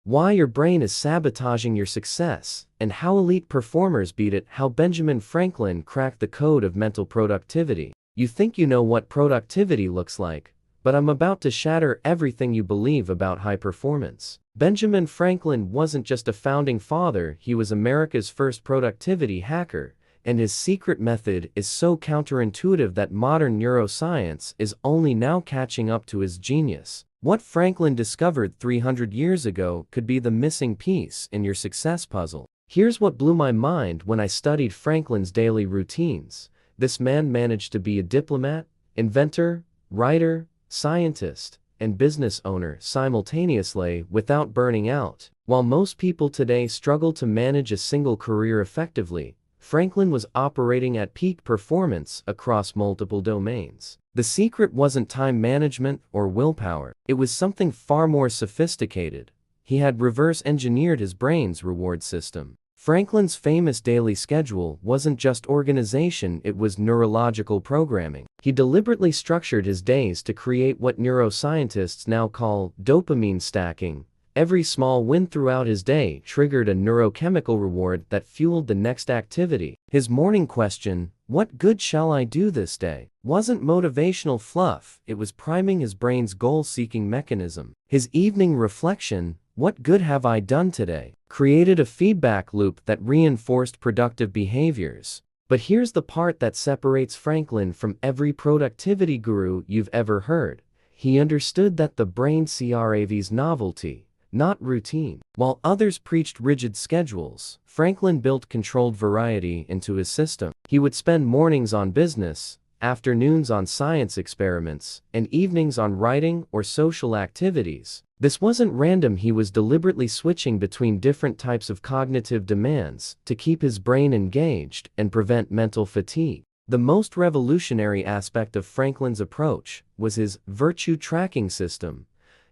why your brain is sabotaging your success, and how elite performers beat it, how Benjamin Franklin cracked the code of mental productivity. You think you know what productivity looks like, but I'm about to shatter everything you believe about high performance. Benjamin Franklin wasn't just a founding father, he was America's first productivity hacker, and his secret method is so counterintuitive that modern neuroscience is only now catching up to his genius. What Franklin discovered 300 years ago could be the missing piece in your success puzzle. Here's what blew my mind when I studied Franklin's daily routines. This man managed to be a diplomat, inventor, writer, scientist, and business owner simultaneously without burning out. While most people today struggle to manage a single career effectively, Franklin was operating at peak performance across multiple domains. The secret wasn't time management or willpower. It was something far more sophisticated. He had reverse engineered his brain's reward system. Franklin's famous daily schedule wasn't just organization, it was neurological programming. He deliberately structured his days to create what neuroscientists now call dopamine stacking. Every small win throughout his day triggered a neurochemical reward that fueled the next activity. His morning question, "What good shall I do this day?" wasn't motivational fluff, it was priming his brain's goal-seeking mechanism. His evening reflection, "What good have I done today?" created a feedback loop that reinforced productive behaviors. But here's the part that separates Franklin from every productivity guru you've ever heard. He understood that the brain craves novelty, not routine. While others preached rigid schedules, Franklin built controlled variety into his system. He would spend mornings on business, afternoons on science experiments, and evenings on writing or social activities. This wasn't random, he was deliberately switching between different types of cognitive demands to keep his brain engaged and prevent mental fatigue. The most revolutionary aspect of Franklin's approach was his virtue tracking system.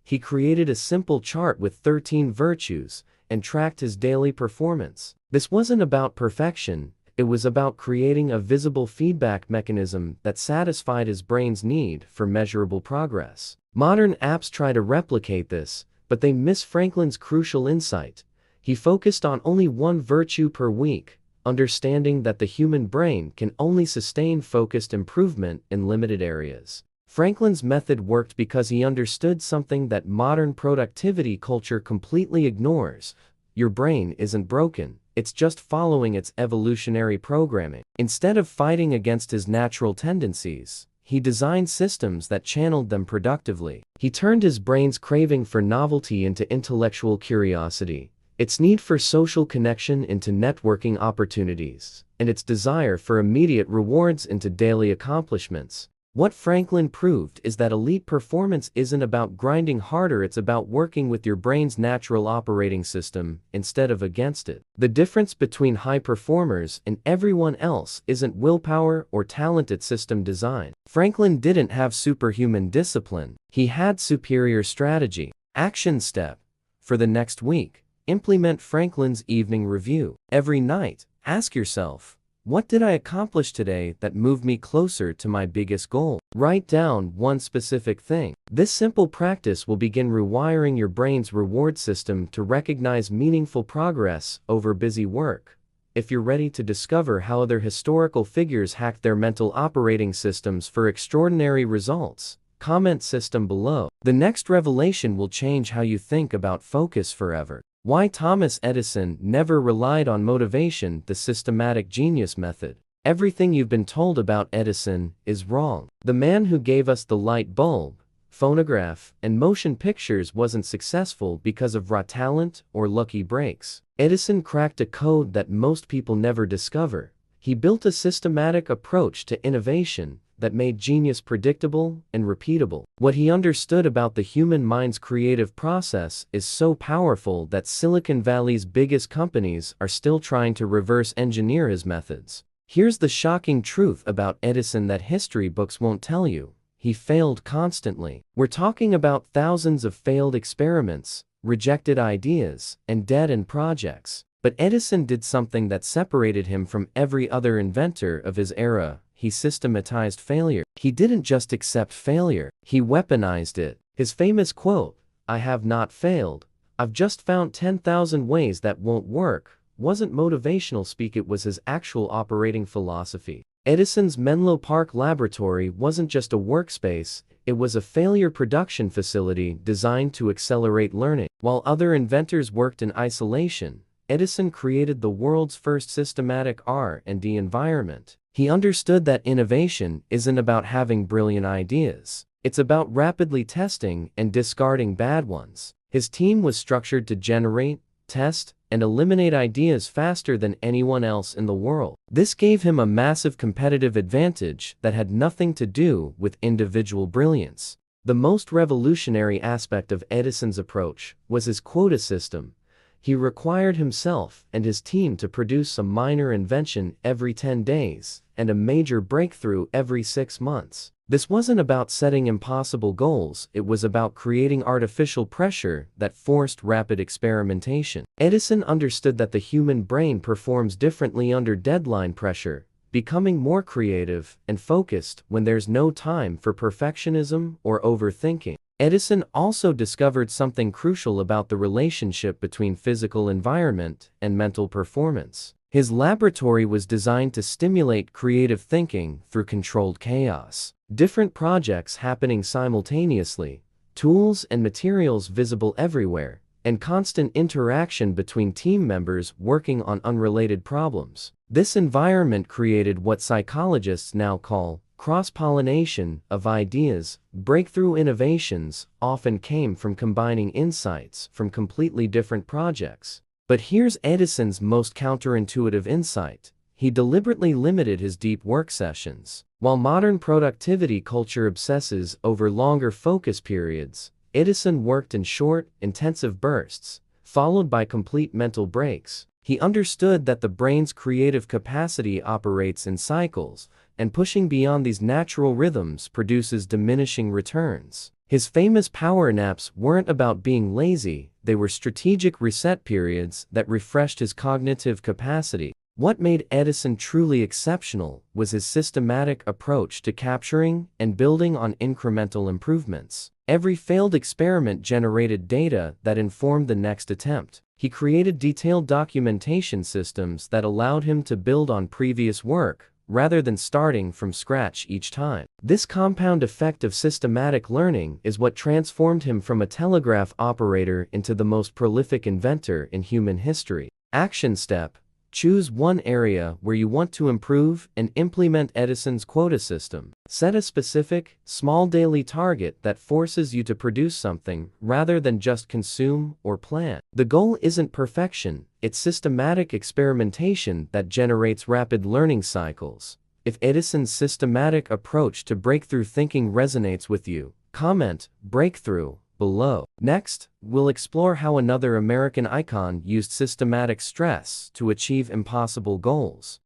He created a simple chart with 13 virtues and tracked his daily performance. This wasn't about perfection, it was about creating a visible feedback mechanism that satisfied his brain's need for measurable progress. Modern apps try to replicate this, but they miss Franklin's crucial insight. He focused on only one virtue per week, understanding that the human brain can only sustain focused improvement in limited areas. Franklin's method worked because he understood something that modern productivity culture completely ignores. Your brain isn't broken, it's just following its evolutionary programming. Instead of fighting against his natural tendencies, he designed systems that channeled them productively. He turned his brain's craving for novelty into intellectual curiosity, its need for social connection into networking opportunities, and its desire for immediate rewards into daily accomplishments. What Franklin proved is that elite performance isn't about grinding harder, it's about working with your brain's natural operating system instead of against it. The difference between high performers and everyone else isn't willpower or talent, it's system design. Franklin didn't have superhuman discipline, he had superior strategy. Action step. For the next week, implement Franklin's evening review. Every night, ask yourself, what did I accomplish today that moved me closer to my biggest goal? Write down one specific thing. This simple practice will begin rewiring your brain's reward system to recognize meaningful progress over busy work. If you're ready to discover how other historical figures hacked their mental operating systems for extraordinary results, comment system below. The next revelation will change how you think about focus forever. Why Thomas Edison never relied on motivation, the systematic genius method. Everything you've been told about Edison is wrong. The man who gave us the light bulb, phonograph, and motion pictures wasn't successful because of raw talent or lucky breaks. Edison cracked a code that most people never discover. He built a systematic approach to innovation that made genius predictable and repeatable. What he understood about the human mind's creative process is so powerful that Silicon Valley's biggest companies are still trying to reverse engineer his methods. Here's the shocking truth about Edison that history books won't tell you. He failed constantly. We're talking about thousands of failed experiments, rejected ideas, and dead-end projects. But Edison did something that separated him from every other inventor of his era. He systematized failure. He didn't just accept failure, he weaponized it. His famous quote, "I have not failed, "I've just found 10,000 ways that won't work," wasn't motivational speak, it was his actual operating philosophy. Edison's Menlo Park laboratory wasn't just a workspace, it was a failure production facility designed to accelerate learning. While other inventors worked in isolation, Edison created the world's first systematic R&D environment. He understood that innovation isn't about having brilliant ideas. It's about rapidly testing and discarding bad ones. His team was structured to generate, test, and eliminate ideas faster than anyone else in the world. This gave him a massive competitive advantage that had nothing to do with individual brilliance. The most revolutionary aspect of Edison's approach was his quota system. He required himself and his team to produce a minor invention every 10 days and a major breakthrough every 6 months. This wasn't about setting impossible goals, it was about creating artificial pressure that forced rapid experimentation. Edison understood that the human brain performs differently under deadline pressure, becoming more creative and focused when there's no time for perfectionism or overthinking. Edison also discovered something crucial about the relationship between physical environment and mental performance. His laboratory was designed to stimulate creative thinking through controlled chaos. Different projects happening simultaneously, tools and materials visible everywhere, and constant interaction between team members working on unrelated problems. This environment created what psychologists now call cross-pollination of ideas. Breakthrough innovations often came from combining insights from completely different projects. But here's Edison's most counterintuitive insight. He deliberately limited his deep work sessions. While modern productivity culture obsesses over longer focus periods, Edison worked in short, intensive bursts, followed by complete mental breaks. He understood that the brain's creative capacity operates in cycles, and pushing beyond these natural rhythms produces diminishing returns. His famous power naps weren't about being lazy, they were strategic reset periods that refreshed his cognitive capacity. What made Edison truly exceptional was his systematic approach to capturing and building on incremental improvements. Every failed experiment generated data that informed the next attempt. He created detailed documentation systems that allowed him to build on previous work, rather than starting from scratch each time. This compound effect of systematic learning is what transformed him from a telegraph operator into the most prolific inventor in human history. Action step: choose one area where you want to improve and implement Edison's quota system. Set a specific, small daily target that forces you to produce something rather than just consume or plan. The goal isn't perfection, it's systematic experimentation that generates rapid learning cycles. If Edison's systematic approach to breakthrough thinking resonates with you, comment "breakthrough" below. Next, we'll explore how another American icon used systematic stress to achieve impossible goals.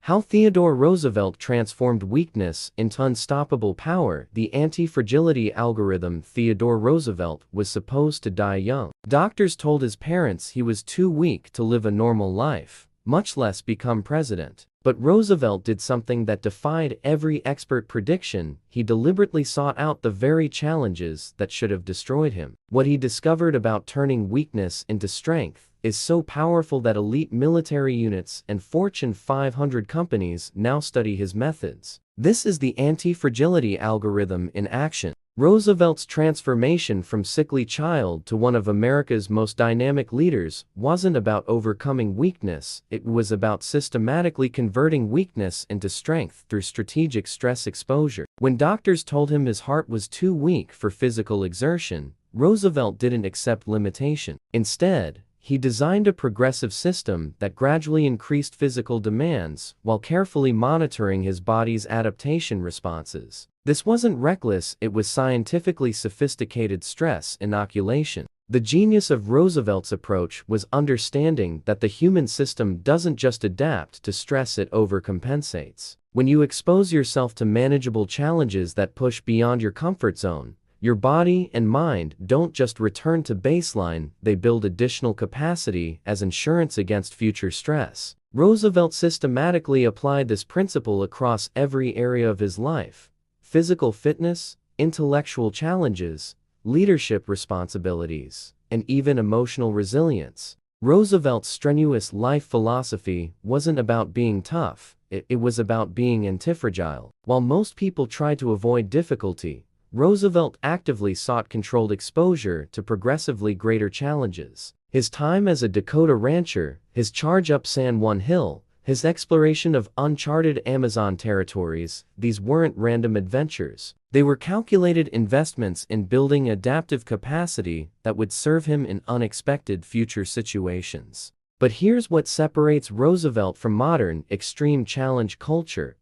How Theodore Roosevelt transformed weakness into unstoppable power. The anti-fragility algorithm. Theodore Roosevelt was supposed to die young. Doctors told his parents he was too weak to live a normal life, much less become president. But Roosevelt did something that defied every expert prediction. He deliberately sought out the very challenges that should have destroyed him. What he discovered about turning weakness into strength is so powerful that elite military units and Fortune 500 companies now study his methods. This is the anti-fragility algorithm in action. Roosevelt's transformation from sickly child to one of America's most dynamic leaders wasn't about overcoming weakness, it was about systematically converting weakness into strength through strategic stress exposure. When doctors told him his heart was too weak for physical exertion, Roosevelt didn't accept limitation. Instead, he designed a progressive system that gradually increased physical demands while carefully monitoring his body's adaptation responses. This wasn't reckless, it was scientifically sophisticated stress inoculation. The genius of Roosevelt's approach was understanding that the human system doesn't just adapt to stress, it overcompensates. When you expose yourself to manageable challenges that push beyond your comfort zone, your body and mind don't just return to baseline, they build additional capacity as insurance against future stress. Roosevelt systematically applied this principle across every area of his life: physical fitness, intellectual challenges, leadership responsibilities, and even emotional resilience. Roosevelt's strenuous life philosophy wasn't about being tough, it was about being antifragile. While most people try to avoid difficulty, Roosevelt actively sought controlled exposure to progressively greater challenges. His time as a Dakota rancher, his charge up San Juan Hill, his exploration of uncharted Amazon territories, these weren't random adventures. They were calculated investments in building adaptive capacity that would serve him in unexpected future situations. But here's what separates Roosevelt from modern, extreme challenge culture.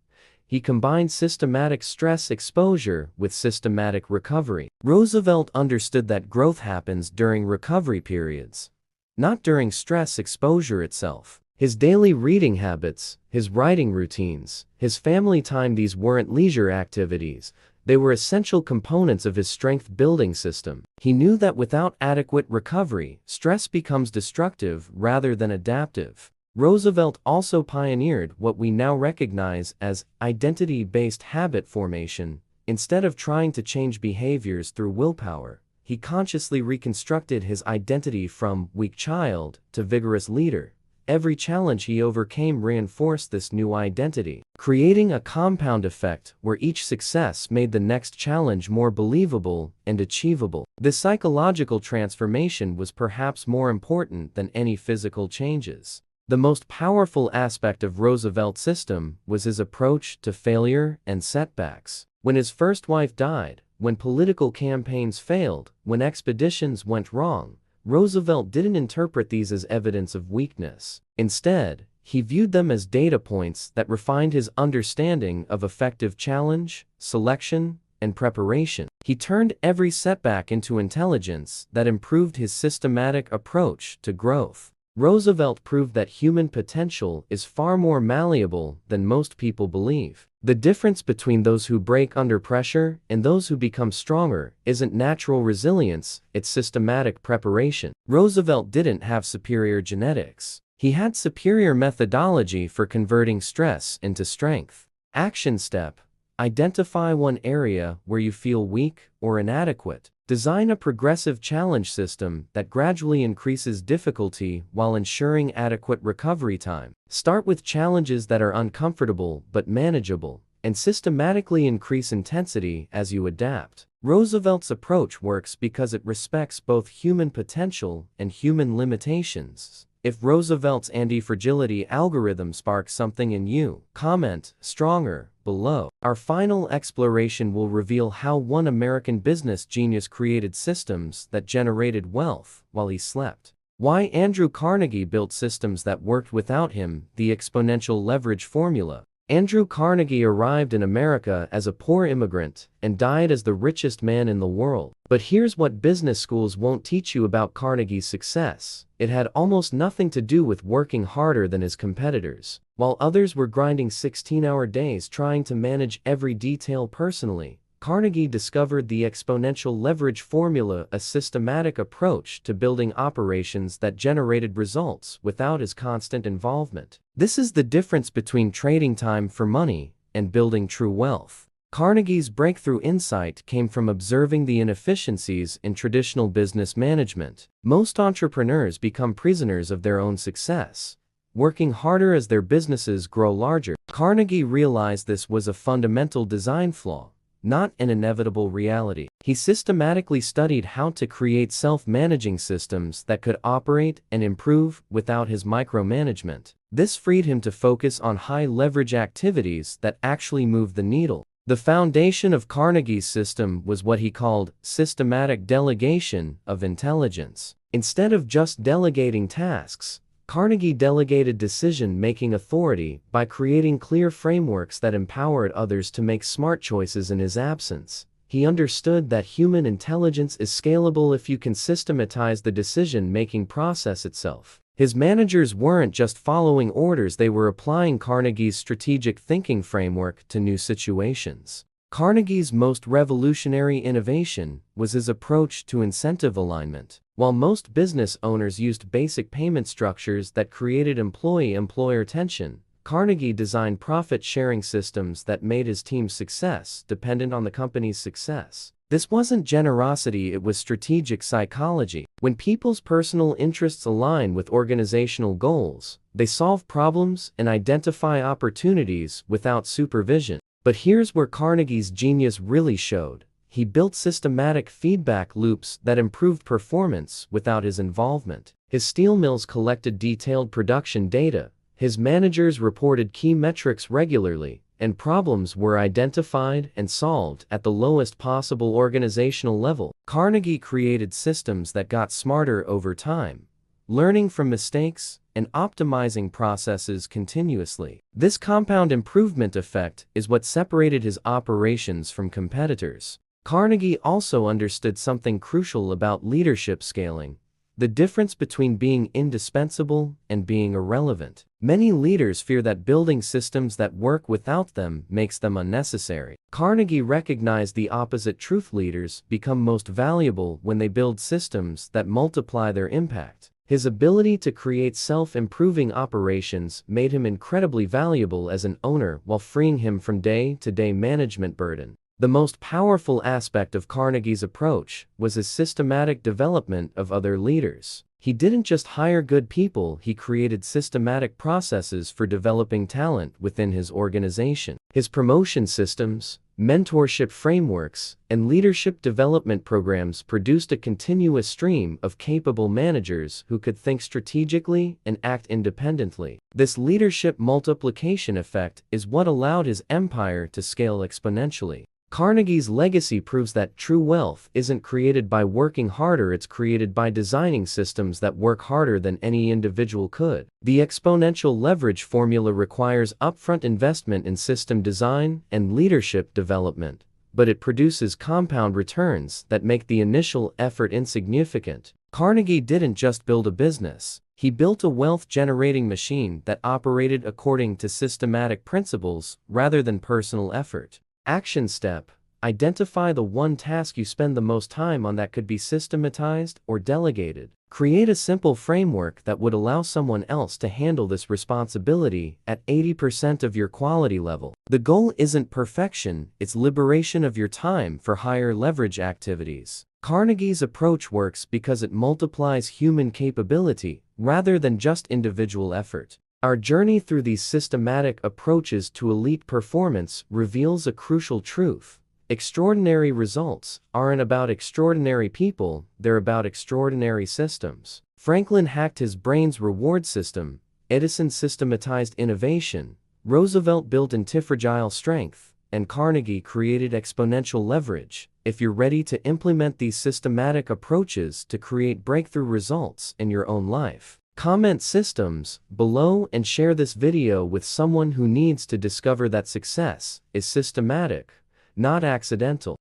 He combined systematic stress exposure with systematic recovery. Roosevelt understood that growth happens during recovery periods, not during stress exposure itself. His daily reading habits, his writing routines, his family time, these weren't leisure activities. They were essential components of his strength-building system. He knew that without adequate recovery, stress becomes destructive rather than adaptive. Roosevelt also pioneered what we now recognize as identity-based habit formation. Instead of trying to change behaviors through willpower, he consciously reconstructed his identity from weak child to vigorous leader. Every challenge he overcame reinforced this new identity, creating a compound effect where each success made the next challenge more believable and achievable. This psychological transformation was perhaps more important than any physical changes. The most powerful aspect of Roosevelt's system was his approach to failure and setbacks. When his first wife died, when political campaigns failed, when expeditions went wrong, Roosevelt didn't interpret these as evidence of weakness. Instead, he viewed them as data points that refined his understanding of effective challenge, selection, and preparation. He turned every setback into intelligence that improved his systematic approach to growth. Roosevelt proved that human potential is far more malleable than most people believe. The difference between those who break under pressure and those who become stronger isn't natural resilience, it's systematic preparation. Roosevelt didn't have superior genetics. He had superior methodology for converting stress into strength. Action step: identify one area where you feel weak or inadequate. Design a progressive challenge system that gradually increases difficulty while ensuring adequate recovery time. Start with challenges that are uncomfortable but manageable, and systematically increase intensity as you adapt. Roosevelt's approach works because it respects both human potential and human limitations. If Roosevelt's anti-fragility algorithm sparks something in you, comment "stronger" below. Our final exploration will reveal how one American business genius created systems that generated wealth while he slept. Why Andrew Carnegie built systems that worked without him, the exponential leverage formula. Andrew Carnegie arrived in America as a poor immigrant and died as the richest man in the world. But here's what business schools won't teach you about Carnegie's success. It had almost nothing to do with working harder than his competitors. While others were grinding 16-hour days trying to manage every detail personally, Carnegie discovered the exponential leverage formula, a systematic approach to building operations that generated results without his constant involvement. This is the difference between trading time for money and building true wealth. Carnegie's breakthrough insight came from observing the inefficiencies in traditional business management. Most entrepreneurs become prisoners of their own success, working harder as their businesses grow larger. Carnegie realized this was a fundamental design flaw, not an inevitable reality. He systematically studied how to create self-managing systems that could operate and improve without his micromanagement. This freed him to focus on high-leverage activities that actually moved the needle. The foundation of Carnegie's system was what he called systematic delegation of intelligence. Instead of just delegating tasks, Carnegie delegated decision-making authority by creating clear frameworks that empowered others to make smart choices in his absence. He understood that human intelligence is scalable if you can systematize the decision-making process itself. His managers weren't just following orders, they were applying Carnegie's strategic thinking framework to new situations. Carnegie's most revolutionary innovation was his approach to incentive alignment. While most business owners used basic payment structures that created employee-employer tension, Carnegie designed profit-sharing systems that made his team's success dependent on the company's success. This wasn't generosity, it was strategic psychology. When people's personal interests align with organizational goals, they solve problems and identify opportunities without supervision. But here's where Carnegie's genius really showed. He built systematic feedback loops that improved performance without his involvement. His steel mills collected detailed production data, his managers reported key metrics regularly, and problems were identified and solved at the lowest possible organizational level. Carnegie created systems that got smarter over time, learning from mistakes and optimizing processes continuously. This compound improvement effect is what separated his operations from competitors. Carnegie also understood something crucial about leadership scaling: the difference between being indispensable and being irrelevant. Many leaders fear that building systems that work without them makes them unnecessary. Carnegie recognized the opposite truth: leaders become most valuable when they build systems that multiply their impact. His ability to create self-improving operations made him incredibly valuable as an owner while freeing him from day-to-day management burden. The most powerful aspect of Carnegie's approach was his systematic development of other leaders. He didn't just hire good people, he created systematic processes for developing talent within his organization. His promotion systems, mentorship frameworks, and leadership development programs produced a continuous stream of capable managers who could think strategically and act independently. This leadership multiplication effect is what allowed his empire to scale exponentially. Carnegie's legacy proves that true wealth isn't created by working harder, it's created by designing systems that work harder than any individual could. The exponential leverage formula requires upfront investment in system design and leadership development, but it produces compound returns that make the initial effort insignificant. Carnegie didn't just build a business, he built a wealth-generating machine that operated according to systematic principles rather than personal effort. Action step: identify the one task you spend the most time on that could be systematized or delegated. Create a simple framework that would allow someone else to handle this responsibility at 80% of your quality level. The goal isn't perfection, it's liberation of your time for higher leverage activities. Carnegie's approach works because it multiplies human capability rather than just individual effort. Our journey through these systematic approaches to elite performance reveals a crucial truth: extraordinary results aren't about extraordinary people, they're about extraordinary systems. Franklin hacked his brain's reward system, Edison systematized innovation, Roosevelt built antifragile strength, and Carnegie created exponential leverage. If you're ready to implement these systematic approaches to create breakthrough results in your own life, comment systems below and share this video with someone who needs to discover that success is systematic, not accidental.